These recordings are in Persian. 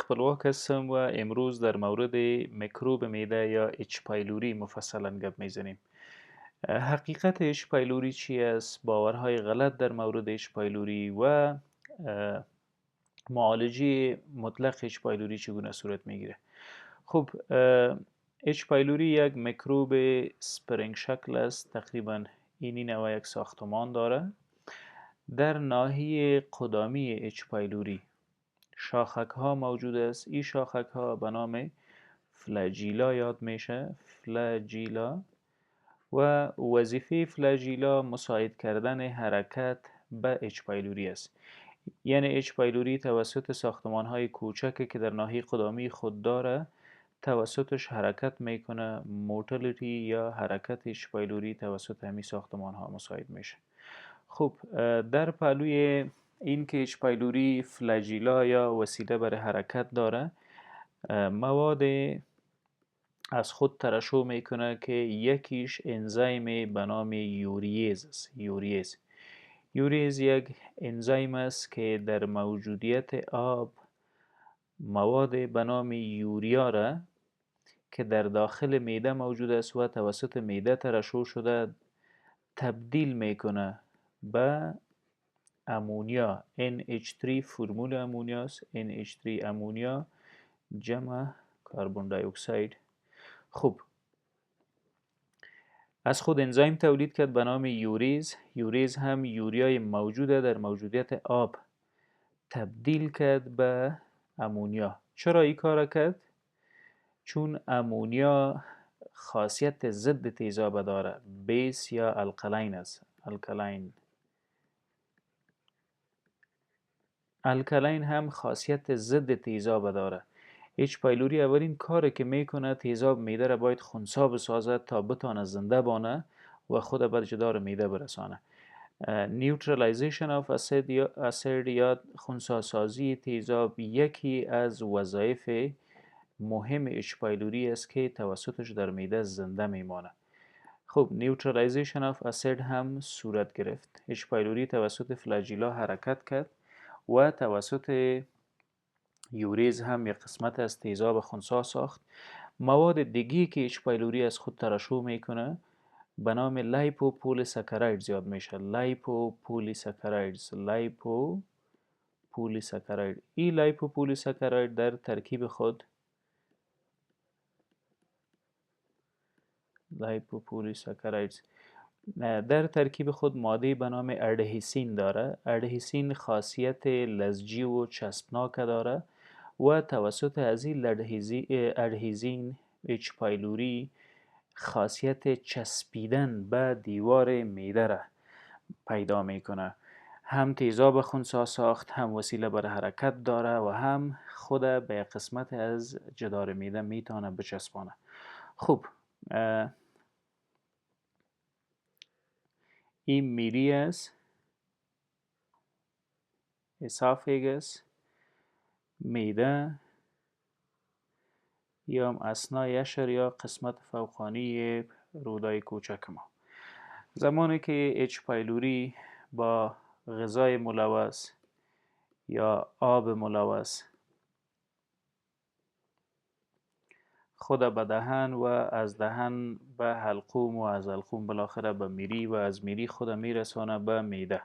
خپلواک هستم و امروز در مورد میکروب معده یا اچ پایلوری مفصلا گپ میزنیم. حقیقت اچ پایلوری چی است؟ باورهای غلط در مورد اچ پایلوری و معالجه مطلق اچ پایلوری چگونه صورت میگیره. خب اچ پایلوری یک میکروب سپرینگ شکل است، تقریبا اینی نوع یک ساختمان داره. در ناحیه قدامی اچ پایلوری شاخک ها موجود است. این شاخک ها به نام فلاجیلا یاد میشه، فلاجیلا، و وظیفه فلاجیلا مساعد کردن حرکت به اچ پایلوری است. یعنی اچ پایلوری توسط ساختمان های کوچکی که در ناحیه قدامی خود داره توسطش حرکت میکنه. موتیلیتی یا حرکت اچ پایلوری توسط همین ساختمان ها مساعد میشه. خب در پهلوی این که اچ پایلوری فلاجیلا یا وسیله برای حرکت داره، مواد از خود ترشح میکنه که یکیش انزیم به نام یوریز است. یوریز یک انزیم است که در موجودیت آب مواد به نام یوریا را که در داخل معده موجود است و توسط معده ترشح شده تبدیل میکنه به امونیا. NH3 فرمول امونیا است. NH3 امونیا جمع کربن دی اکساید. خب از خود انزیم تولید کرد به نام یوریز. یوریز هم یوریای موجوده در موجودیت آب تبدیل کرد به امونیا. چرا این کار کرد؟ چون امونیا خاصیت ضد تیزاب داره. بیس یا الکلاین است. الکلاین هم خاصیت ضد تیزاب داره. اچ پایلوری اولین کاری که میکنه تیزاب معده را باید خنثی بسازد تا بتانه زنده بانه و خود به جدار معده برسانه. نیوترالایزیشن آف اسید یا خنثی سازی تیزاب یکی از وظایف مهم اچ پایلوری است که توسطش در معده زنده میمانه. خب نیوترالایزیشن آف اسید هم صورت گرفت. اچ پایلوری توسط فلاجیلا حرکت کرد و توسط یوریز هم یک قسمت از تیزاب خنثی ساخت. مواد دیگی که اچ پایلوری از خود ترشح میکنه به نام لیپوپولیساکاراید یاد میشه. لیپوپولیساکاراید. این لیپوپولیساکاراید در ترکیب خود ماده به نام اردهیسین داره. اردهیسین خاصیت لزجی و چسبناک داره و توسط از این اردهیزین اچ پایلوری خاصیت چسبیدن به دیوار معده را پیدا میکنه. هم تیزاب خنثی ساخت، هم وسیله برای حرکت داره و هم خود به قسمت از جدار معده میتونه بچسبانه. خب این میری است، اسافیگس، معده یا اثنای یشر یا قسمت فوقانی رودای کوچک ما. زمانی که اچ پایلوری با غذای ملوث یا آب ملوث خود به دهن و از دهن به حلقوم و از حلقوم بالاخره به میری و از میری خود میرسانه به معده،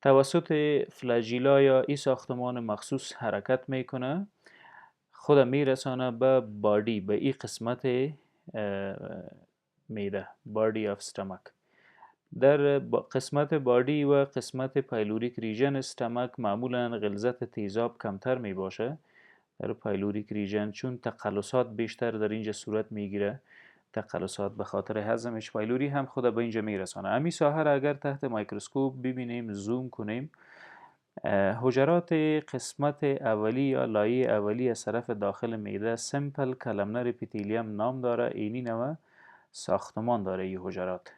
توسط فلاجیلا یا این ساختمان مخصوص حرکت میکنه، خود میرسانه به بادی، به این قسمت معده، بادی آف استمک. در قسمت بادی و قسمت پایلوریک ریژن استمک معمولا غلظت تیزاب کمتر می باشه در پایلوریک ریژن، چون تقلصات بیشتر در اینجا صورت میگیره. تقلصات به خاطر هضم اچ پایلوری هم خود به اینجا میرسانه. امی ساحه را اگر تحت میکروسکوپ ببینیم، زوم کنیم، حجرات قسمت اولی یا لایه اولی از طرف داخل معده سمپل کلمنر اپیتیلیوم نام داره. اینی نوع ساختمان داره این حجرات.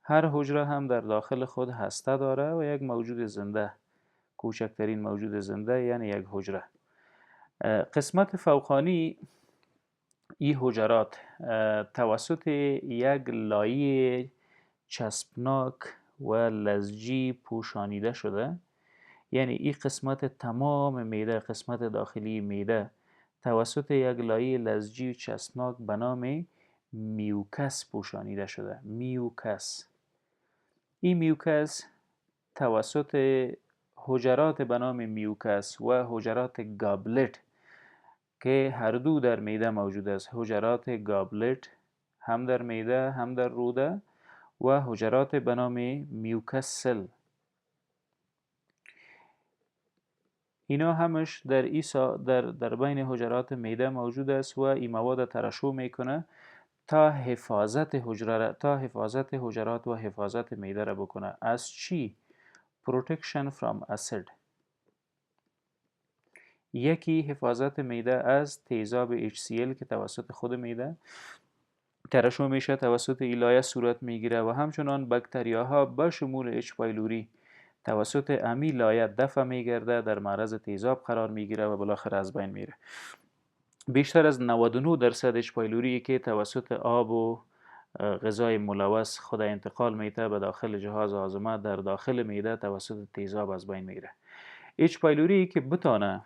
هر حجره هم در داخل خود هسته داره و یک موجود زنده، کوچکترین موجود زنده یعنی یک حجره. قسمت فوقانی این حجرات توسط یک لایه چسبناک و لزجی پوشانیده شده. یعنی این قسمت تمام معده، قسمت داخلی معده توسط یک لایه لزجی و چسبناک به نام میوکس پوشانیده شده. میوکس. این میوکس توسط حجرات به نام میوکس و حجرات گابلت که هر دو در معده موجود است، حجرات گابلت هم در معده هم در روده و حجرات به نام میوکس سل، اینا همش در بین حجرات معده موجود است و این مواد ترشح میکنه تا حفاظت حجرات و حفاظت معده را بکنه. از چی؟ protection from acid. یکی حفاظت معده از تیزاب HCl که توسط خود معده ترشح میشه، توسط این لایه صورت میگیره و همچنان بکتریاها به شمول اچ پایلوری توسط امی لایه دفع میگرده، در معرض تیزاب قرار میگیره و بالاخره از بین میره. بیشتر از 99% اچ پایلوری که توسط آب و غذای ملوث خود انتقال میده به داخل جهاز هاضمه در داخل معده توسط تیزاب از بین میره. اچ پایلوری که بتانه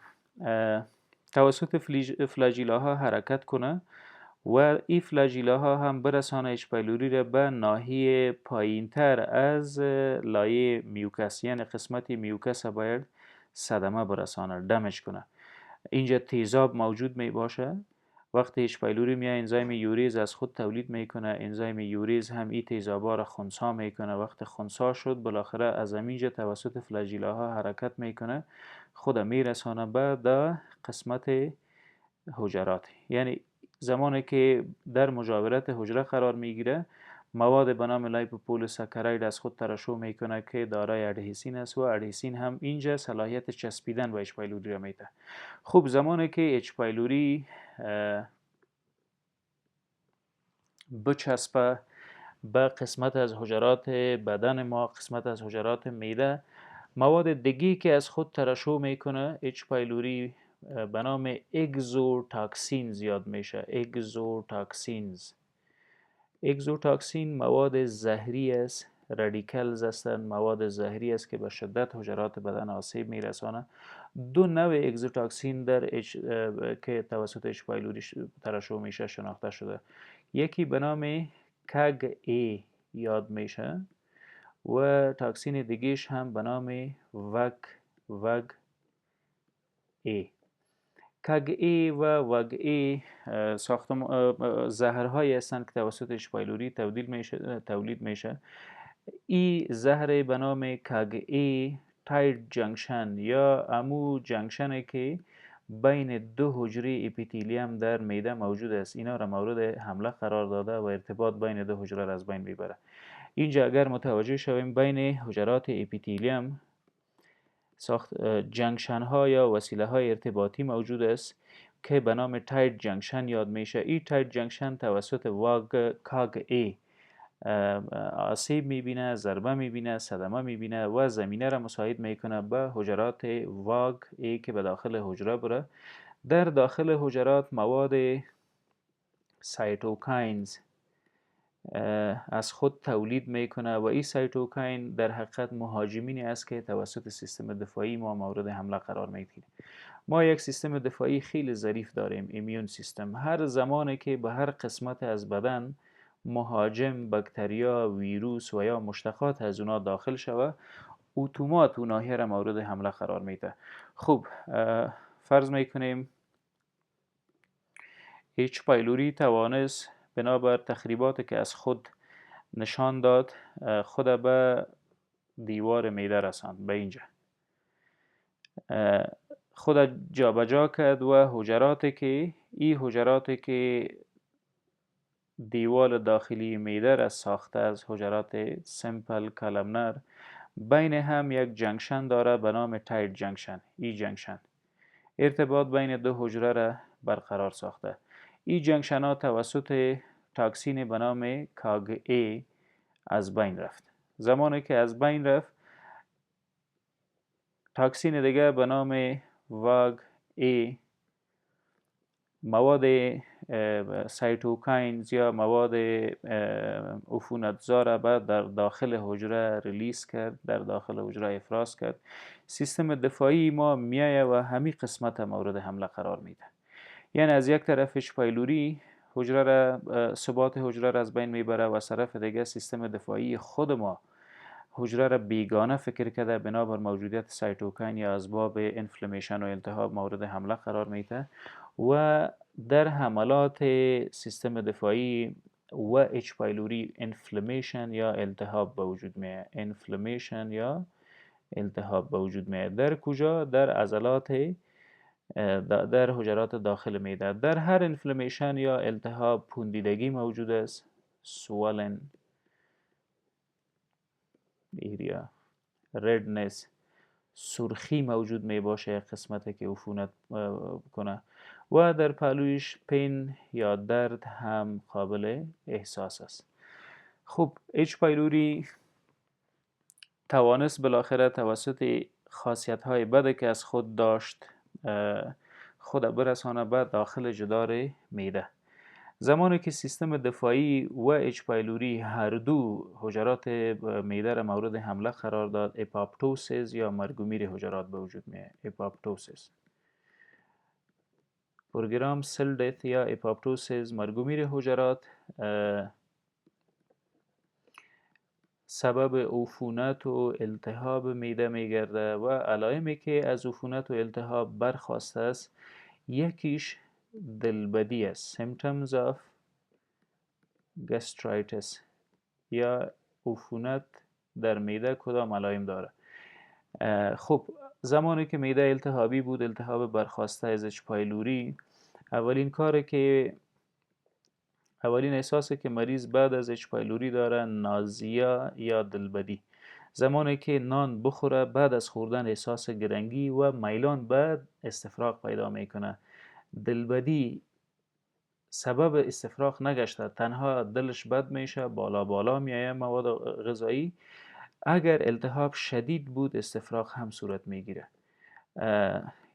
توسط فلاجیلاها حرکت کنه و این فلاجیلاها هم برسانه اچ پایلوری را به ناحیه پایینتر از لایه میوکس، یعنی قسمت میوکس باید صدمه برسانه، دمج کنه. اینجا تیزاب موجود می باشه. وقتی اچ پایلوری میاد انزیم یوریز از خود تولید میکنه، انزیم یوریز هم این تیزابا را خنثی میکنه. وقتی خنثی شد بالاخره از اینجا توسط فلاجیلاها حرکت میکنه، خود میرسانه به قسمت حجرات. یعنی زمانی که در مجاورت حجره قرار میگیره، مواد به نام لیپوپولیساکاراید از خود ترشح میکنه که دارای ادهسین است و ادهسین هم اینجا صلاحیت چسبیدن به اچ پایلوری را میده. خوب، زمانی که اچ پایلوری بچسبه به قسمت از حجرات بدن ما، قسمت از حجرات معده، مواد دیگی که از خود ترشح میکنه اچ پایلوری به نام اگزوتاکسین زیاد میشه. اگزوتاکسین مواد زهری است، رادیکلز هستند، مواد زهری است که به شدت حجرات بدن آسیب میرسانه. دو نوع اگزوتاکسین که توسط اچ پایلوری ترشح میشه شناخته شده. یکی به نام کگ ای یاد میشه و تاکسین دیگیش هم به نام وگ ای. کگ ای و وگ ای زهرهایی هستند که توسط اچ پایلوری تولید میشه. این زهر به نام کگ ای تاید جنکشن یا امو جنکشنه که بین دو حجره اپیتیلیم در معده موجود است، اینا را مورد حمله قرار داده و ارتباط بین دو حجره را از بین میبره. اینجا اگر متوجه شویم بین حجرات اپیتیلیم جنکشن ها یا وسیله های ارتباطی موجود است که به نام تاید جنکشن یاد میشه. این تاید جنکشن توسط کاگ ای آسیب میبینه، ضربه میبینه، صدمه میبینه و زمینه را مساعد میکنه به حجرات واگ ای که به داخل حجره بره. در داخل حجرات مواد سایتوکاینز از خود تولید میکنه و این سایتوکاین در حقیقت مهاجمینی است که توسط سیستم دفاعی ما مورد حمله قرار میگیره. ما یک سیستم دفاعی خیلی ظریف داریم، ایمیون سیستم. هر زمانی که به هر قسمت از بدن مهاجم، بکتریا، ویروس و یا مشتقات از اونا داخل شوه، اتومات اون ناحیه را مورد حمله قرار میده. خوب، فرض میکنیم اچ پایلوری توانست بنابر تخریبات که از خود نشان داد خود به دیوار معده رساند، به اینجا خود جابجا کرد و حجراتی که دیوار داخلی معده را ساخته از حجرات سمپل کالمنر، بین هم یک جنکشن داره به نام تاید جنکشن. این جنکشن ارتباط بین دو حجره را برقرار ساخته. این جنکشن ها توسط تاکسین به نام کاگ ای از بین رفت. زمانی که از بین رفت، تاکسین دیگه به نام واگ ای مواد سایتوکاینز یا مواد عفونتزا را بعد در داخل حجره ریلیز کرد، در داخل حجره افراز کرد. سیستم دفاعی ما میایه و همین قسمت مورد حمله قرار میده. یعنی از یک طرف اچ پایلوری حجره را ثبات حجره را از بین میبره و از طرف دیگه سیستم دفاعی خود ما حجره را بیگانه فکر کرده بنابر موجودیت سایتوکاین یا اسباب انفلمیشن و التهاب مورد حمله قرار میده و در حملات سیستم دفاعی و اچ پایلوری انفلمیشن یا التهاب به وجود میاد. انفلمیشن یا التهاب به وجود میاد. در کجا؟ در عضلات در حجرات داخل معده. در هر انفلمیشن یا التهاب پوندیدگی موجود است، swollen area، redness، سرخی موجود می باشه قسمتی که عفونت کنه و در پهلویش پین یا درد هم قابل احساس است. خب اچ پایلوری توانست بالاخره توسط خاصیت های بده که از خود داشت خود برسانه به داخل جدار معده. زمانی که سیستم دفاعی و اچ پایلوری هر دو حجرات معده را مورد حمله قرار داد، اپاپتوسیس یا مرگ و میر حجرات به وجود میاد. اپاپتوسیس، پروگرام سل دیت یا اپاپتوسیس، مرگ و میر حجرات سبب عفونت و التهاب معده میگرده و علائمی که از عفونت و التهاب برخواسته است یکیش دلبدی است، symptoms of gastritis یا عفونت در معده کدام علائم داره. خب زمانی که معده التهابی بود، التهاب برخواسته از اچ پایلوری، اولین احساسی که مریض بعد از اچ پایلوری داره نازیا یا دلبدی. زمانی که نان بخوره بعد از خوردن احساس گرنگی و میلان به استفراغ پیدا میکنه. دلبدی سبب استفراغ نگشته، تنها دلش بد میشه، بالا میایه مواد غذایی. اگر التهاب شدید بود استفراغ هم صورت میگیره.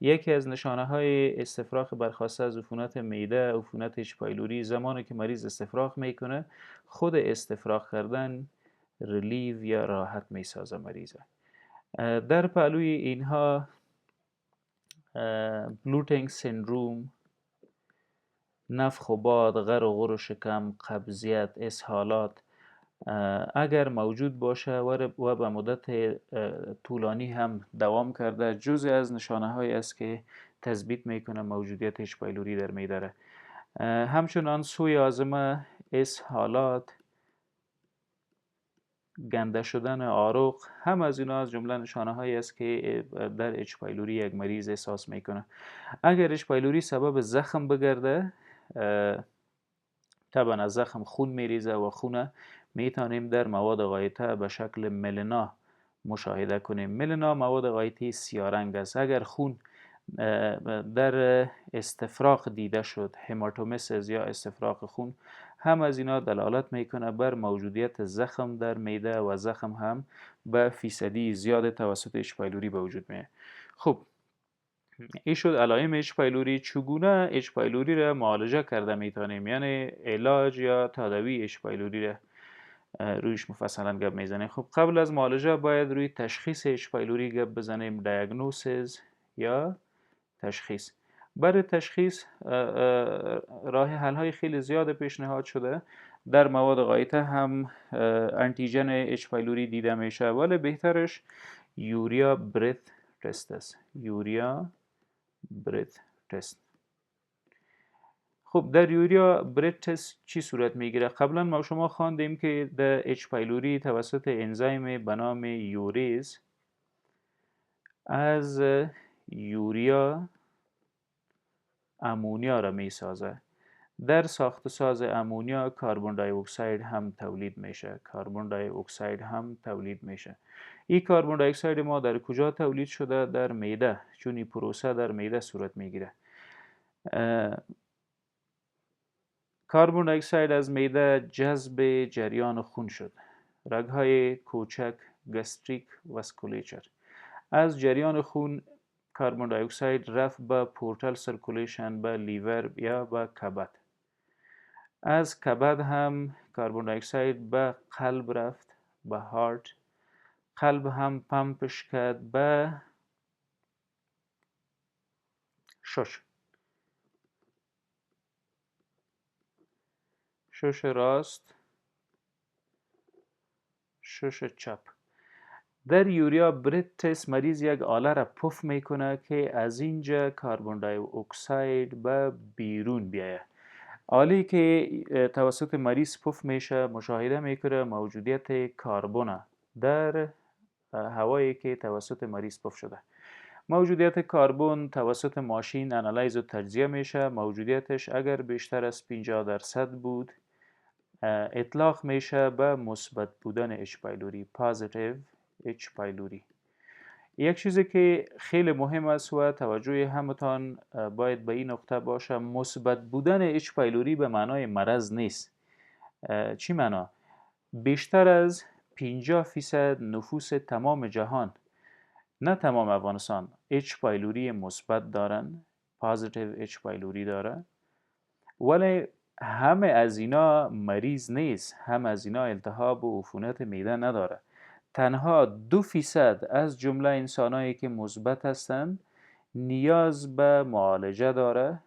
یکی از نشانه های استفراغ برخواسته از عفونت معده، عفونت اچ پایلوری، زمانی که مریض استفراغ میکنه خود استفراغ کردن ریلیو یا راحت میسازه مریضه. در پهلوی اینها بلوتینگ سندروم، نفخ و باد، غر و غر و شکم، قبضیت، اسهالات اگر موجود باشه و به مدت طولانی هم دوام کرده جزء از نشانه هایی است که تثبیت میکنه موجودیت اچ پایلوری در معده. همچنان سوی آزمه، اسهالات، گنده شدن عروق، هم از اینا از جمله نشانه هایی است که در اچ پایلوری یک مریض احساس میکنه. اگر اچ پایلوری سبب زخم بگرده، طبعا از زخم خون میریزه و خون میتونیم در مواد غایطه به شکل ملنا مشاهده کنیم. ملنا مواد غایطی سیارنگ است. اگر خون در استفراغ دیده شد، هماتومسیس یا استفراغ خون، هم از اینا دلالت میکنه بر موجودیت زخم در معده و زخم هم به فیصدی زیاد توسط اچ پایلوری به وجود میاد. خب این شد علائم اچ پایلوری. چگونه اچ پایلوری را معالجه کرده میتونیم، یعنی علاج یا تداوی اچ پایلوری را رویش مفصلا گپ میزنیم. خب قبل از معالجه باید روی تشخیص اچ پایلوری گپ بزنیم، دیاگنوسیس یا تشخیص. برای تشخیص راه حل های خیلی زیاد پیشنهاد شده. در مواد غایطه هم انتیجن اچ پایلوری دیده میشه، ولی بهترش یوریا برث تست است. یوریا برث تست. خب در یوریا برث تست چی صورت میگیره؟ قبلا ما شما خواندیم که در اچ پایلوری توسط انزیم به نام یوریز از یوریا امونیا را میسازه. در ساخت ساز امونیا کربن دی اکساید هم تولید میشه. کربن دی اکساید هم تولید میشه. این کربن دی اکساید ما در کجا تولید شده؟ در معده، چون این پروسه در معده صورت میگیره. کربن دی اکساید از معده جذب جریان خون شد. رگ‌های کوچک گاستریک واسکولیچر از جریان خون کربن دی اکساید رفت به پورتال سرکولیشن، به لیور یا به کبد. از کبد هم کربن دی اکساید به قلب رفت، به هارت. قلب هم پمپش کرد به شش راست، شش چپ. در یوریا برید تست مریض یک آله را پف میکنه که از اینجا کربن دی اکساید به بیرون بیایه. آلی که توسط مریض پف میشه مشاهده میکنه موجودیت کربن در هوایی که توسط مریض پف شده. موجودیت کربن توسط ماشین انالیز و تجزیه میشه. موجودیتش اگر بیشتر از 50% بود اطلاق میشه به مثبت بودن اچ پایلوری، پازیتیو اچ پایلوری. یک چیزی که خیلی مهم است و توجه همتان باید به این نقطه باشه، مثبت بودن اچ پایلوری به معنای مرض نیست. چی معنا؟ بیشتر از 50% نفوس تمام جهان، نه تمام افغانستان، اچ پایلوری مثبت دارن، پازیتیو اچ پایلوری داره، ولی همه از اینا مریض نیست، همه از اینا التهاب و عفونت معده نداره. تنها 2% از جمله انسانایی که مثبت هستند نیاز به معالجه داره.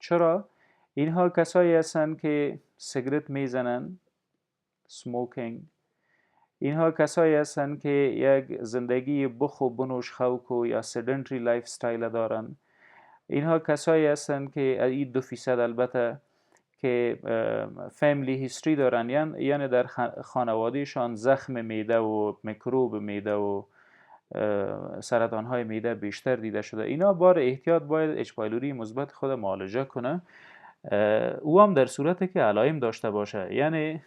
چرا؟ اینها کسایی هستند که سیگرت میزنن، سموکینگ. اینها کسایی هستند که یک زندگی بخو بنوش خوکو یا سیدنتری لایف استایل دارن. اینها کسایی هستند که این 2% البته که فامیلی هیستری دارن، یعنی در خانوادهشان زخم معده و میکروب معده و سرطان های معده بیشتر دیده شده. اینا بار احتیاط باید اچ پایلوری مثبت خود معالجه کنه، او هم در صورتی که علائم داشته باشه، یعنی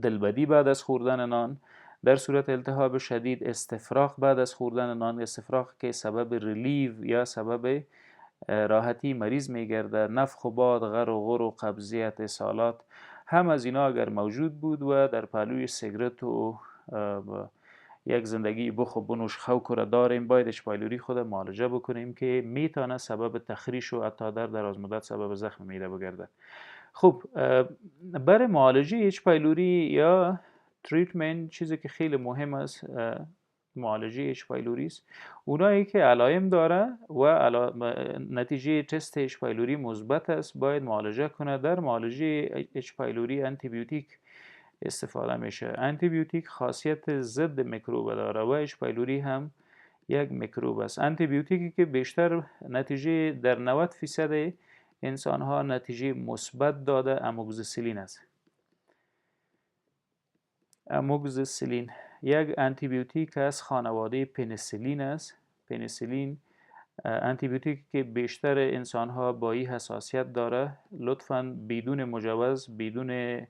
دلبدی بعد از خوردن نان، در صورت التهاب شدید استفراغ بعد از خوردن نان، استفراغ که سبب ریلیو یا سبب راحتی مریض میگرده، نفخ و باد، غر و غر و قبضیت، اسهالات، هم از اینا اگر موجود بود و در پهلوی سیگرت و یک زندگی بخو بنوش خوک را داریم، باید اچ پایلوری خود معالجه بکنیم که میتونه سبب تخریش و حتی در دراز مدت سبب زخم معده بگرده. خب برای معالجه اچ پایلوری یا تریتمنت، چیزی که خیلی مهم است معالجه اچ پایلوری است. اونایی که علائم داره و نتیجه تست اچ پایلوری مثبت است باید معالجه کنه. در معالجه اچ پایلوری آنتی بیوتیک استفاده میشه. آنتی بیوتیک خاصیت ضد میکروب داره و اچ پایلوری هم یک میکروب است. آنتی بیوتیکی که بیشتر نتیجه در 90% انسان ها نتیجه مثبت داده اموکسیسیلین است. اموکسیسیلین یک آنتی بیوتیک از خانواده پنیسیلین است. پنیسیلین آنتی بیوتیکی که بیشتر انسان ها با این حساسیت داره. لطفاً بدون مجوز، بدون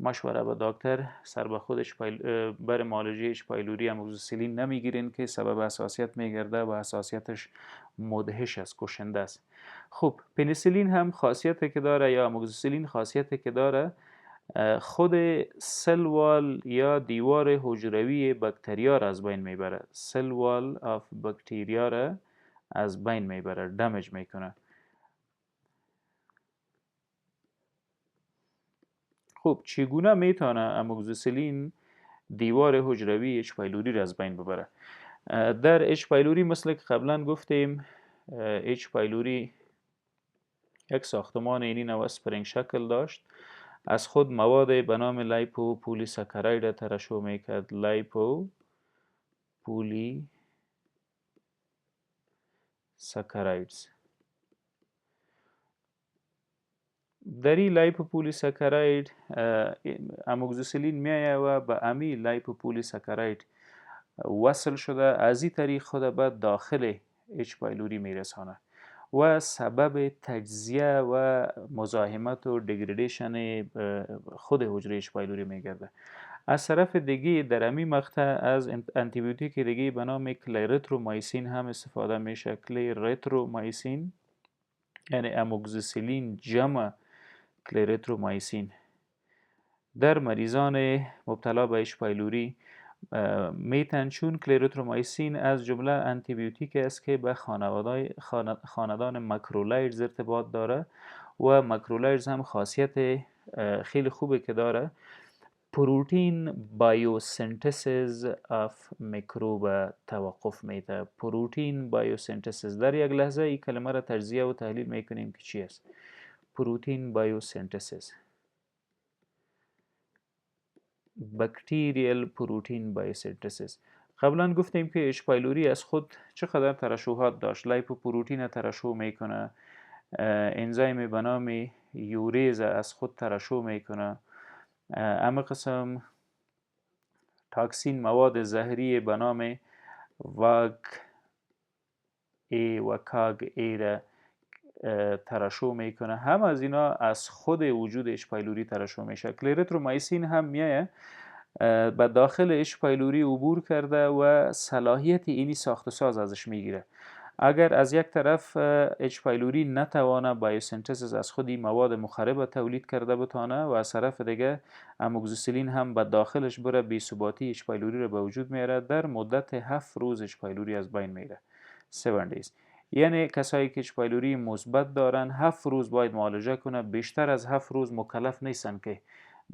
مشوره با دکتر سر به خودش برای معالجه اچ پایلوری اموکسیسیلین نمیگیرین که سبب حساسیت میگرده و حساسیتش مدهش است، کشنده است. خب پنیسیلین هم خاصیتی که داره یا اموکسیسیلین خاصیتی که داره، خود سل وال یا دیوار حجروی باکتریا را از بین میبره. سل وال آف باکتریا را از بین میبره، دمیج میکنه. خب چگونه میتونه اموکسیسیلین دیوار حجروی اچ پایلوری را از بین ببره؟ در اچ پایلوری مثل که قبلا گفتیم، اچ پایلوری یک ساختمان اینی نوع اسپرینگ شکل داشت، از خود مواد به نام لایپو پولی ساکاراید ترشح میکرد. لایپو پولی ساکارایدز. در این لایپو پولی ساکاراید اموکسیسیلین میایه و به امی لایپو پولی ساکاراید وصل شده، از این طریق خود به داخل اچ پایلوری میرسانه و سبب تجزیه و مزاحمت و دگریدیشن خود حجره اچ پایلوری میگرده. از طرف دیگه در امی مقطع از آنتی بیوتیک دیگه به نام کلریترومایسین هم استفاده میشه. کلریترومایسین یعنی اموکسیسیلین جمع کلریترومایسین. در مریضان مبتلا به اچ پایلوری میتن، چون کلریترومایسین از جمله آنتی بیوتیک است که به خاندان ماکرولایدز ارتباط داره و مکرولایدز هم خاصیت خیلی خوبه که داره، پروتین بایوسنتزیس اف میکروب توقف میده. پروتین بایوسنتزیس، در یک لحظه این کلمه را تجزیه و تحلیل میکنیم که چی است. پروتین بایوسنتزیس، بکتریال پروتین بایوسنتزیس. قبلا گفتیم که اچ پایلوری از خود چقدر ترشحات داشت. لیپوپروتین ترشح میکنه، انزیم به نام یوریز از خود ترشح میکنه، اما قسم تاکسین مواد زهری به نام واگ ای و کاگ ای را ترشح میکنه. هم از اینا از خود وجود اچ پایلوری ترشح میشه. کلریترومایسین هم میایه به داخل اچ پایلوری عبور کرده و صلاحیت اینی ساخت و ساز ازش میگیره. اگر از یک طرف اچ پایلوری نتوانه بایوسنتزیس از خودی مواد مخرب تولید کرده بتانه و از طرف دیگه اموکسیسیلین هم به داخلش بره بی‌ثباتی اچ پایلوری رو به وجود میاره، در مدت 7 روز اچ پایلوری از بین میره. 7 days. یعنی کسایی که اچ پایلوری مثبت دارن 7 روز باید معالجه کنه، بیشتر از 7 روز مکلف نیستن که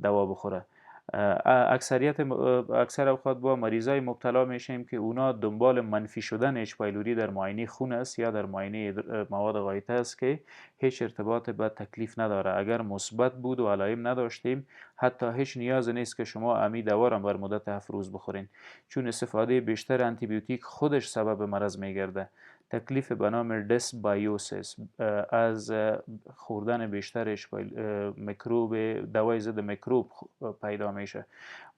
دوا بخوره. اکثر اوقات با مریضای مبتلا میشیم که اونا دنبال منفی شدن اچ پایلوری در معاینه خون است یا در معاینه مواد غایطه است که هیچ ارتباط به تکلیف نداره. اگر مثبت بود و علائم نداشتیم حتی هیچ نیاز نیست که شما امی دوا را بر مدت 7 روز بخورین، چون استفاده بیشتر آنتی بیوتیک خودش سبب مرض میگرده. تکلیف به نام دسبایوسیس از خوردن بیشتر میکروب، دوای ضد میکروب پیدا میشه.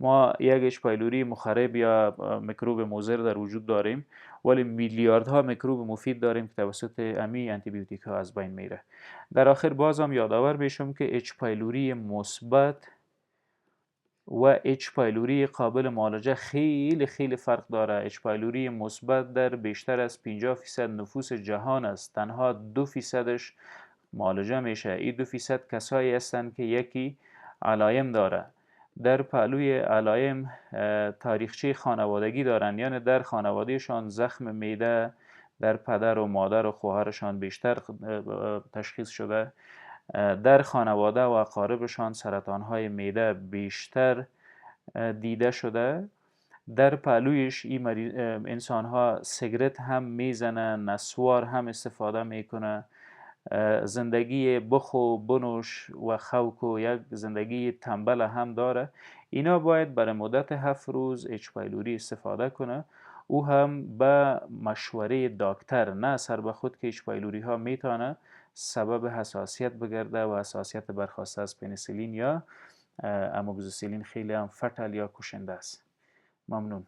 ما یک اچ پایلوری مخرب یا میکروب مضر در وجود داریم، ولی میلیاردها میکروب مفید داریم که توسط امی آنتی بیوتیک ها از بین میره. در آخر بازم یادآور بشم که اچ پایلوری مثبت و اچ پایلوری قابل معالجه خیلی خیلی فرق داره. اچ پایلوری مثبت در بیشتر از 50% نفوس جهان است، تنها 2%ش معالجه میشه. این 2% کسایی هستند که یکی علائم داره. در پهلوی علائم تاریخچه خانوادگی دارن، یعنی در خانوادهشان زخم معده در پدر و مادر و خواهرشان بیشتر تشخیص شده، در خانواده و اقاربشان سرطانهای معده بیشتر دیده شده. در پهلویش این انسان ها سیگرت هم میزنه، نسوار هم استفاده میکنه، زندگی بخو بنوش و خوک و یک زندگی تنبل هم داره. اینا باید برای مدت 7 روز اچ پایلوری استفاده کنه، او هم به مشوره دکتر، نه سر به خود که اچ پایلوری ها میتونه سبب حساسیت بگرده و حساسیت برخواسته از پنیسیلین یا اموکسیسیلین خیلی هم فتل یا کشنده است. ممنون.